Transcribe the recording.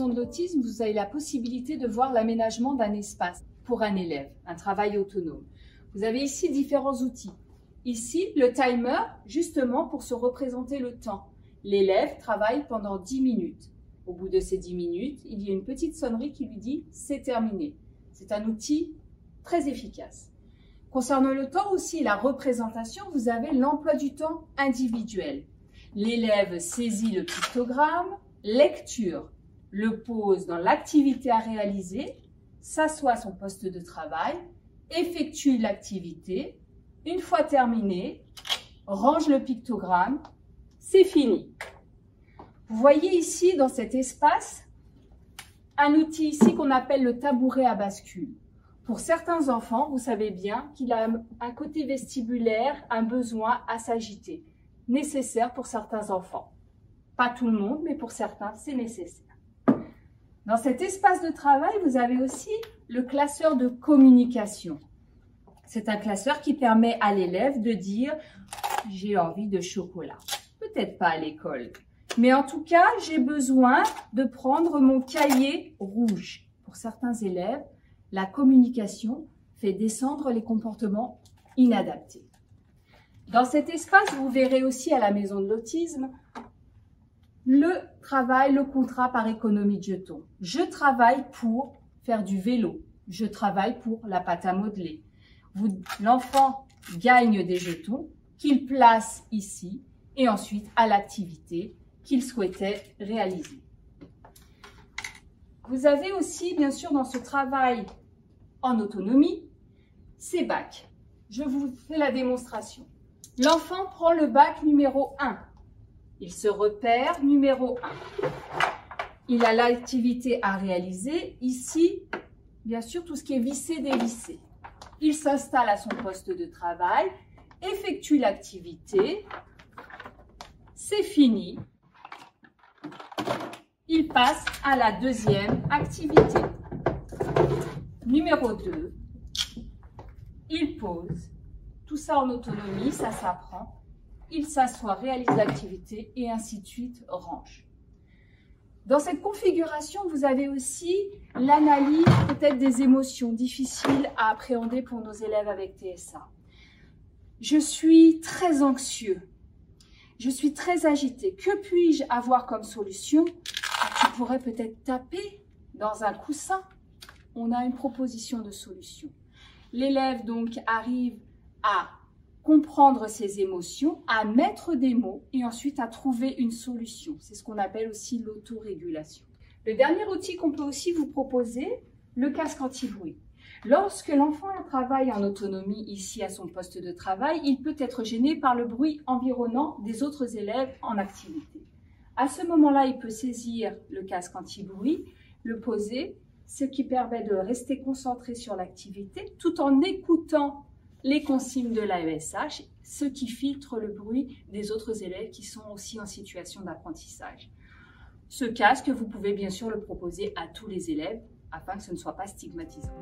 maison de l'autisme, vous avez la possibilité de voir l'aménagement d'un espace pour un élève, un travail autonome. Vous avez ici différents outils. Ici, le timer, justement pour se représenter le temps. L'élève travaille pendant 10 minutes. Au bout de ces 10 minutes, il y a une petite sonnerie qui lui dit « c'est terminé ». C'est un outil très efficace. Concernant le temps aussi, la représentation, vous avez l'emploi du temps individuel. L'élève saisit le pictogramme, lecture, le pose dans l'activité à réaliser, s'assoit à son poste de travail, effectue l'activité. Une fois terminé, range le pictogramme, c'est fini. Vous voyez ici dans cet espace un outil ici qu'on appelle le tabouret à bascule. Pour certains enfants, vous savez bien qu'il a un côté vestibulaire, un besoin à s'agiter, nécessaire pour certains enfants. Pas tout le monde, mais pour certains, c'est nécessaire. Dans cet espace de travail, vous avez aussi le classeur de communication. C'est un classeur qui permet à l'élève de dire « j'ai envie de chocolat ». Peut-être pas à l'école, mais en tout cas, j'ai besoin de prendre mon cahier rouge. Pour certains élèves, la communication fait descendre les comportements inadaptés. Dans cet espace, vous verrez aussi à la maison de l'autisme le travail, le contrat par économie de jetons. Je travaille pour faire du vélo. Je travaille pour la pâte à modeler. L'enfant gagne des jetons qu'il place ici et ensuite à l'activité qu'il souhaitait réaliser. Vous avez aussi, bien sûr, dans ce travail en autonomie, ces bacs. Je vous fais la démonstration. L'enfant prend le bac numéro 1. Il se repère numéro 1. Il a l'activité à réaliser. Ici, bien sûr, tout ce qui est vissé-dévissé. Il s'installe à son poste de travail, effectue l'activité. C'est fini. Il passe à la deuxième activité. Numéro 2, il pose. Tout ça en autonomie, ça s'apprend. Il s'assoit, réalise l'activité et ainsi de suite, range. Dans cette configuration, vous avez aussi l'analyse peut-être des émotions difficiles à appréhender pour nos élèves avec TSA. Je suis très anxieux. Je suis très agité. Que puis-je avoir comme solution? Tu pourrais peut-être taper dans un coussin. On a une proposition de solution. L'élève donc arrive à comprendre ses émotions, à mettre des mots et ensuite à trouver une solution. C'est ce qu'on appelle aussi l'autorégulation. Le dernier outil qu'on peut aussi vous proposer, le casque anti-bruit. Lorsque l'enfant travaille en autonomie ici à son poste de travail, il peut être gêné par le bruit environnant des autres élèves en activité. À ce moment-là, il peut saisir le casque anti-bruit, le poser, ce qui permet de rester concentré sur l'activité tout en écoutant les consignes de l'AESH, ce qui filtre le bruit des autres élèves qui sont aussi en situation d'apprentissage. Ce casque, vous pouvez bien sûr le proposer à tous les élèves afin que ce ne soit pas stigmatisant.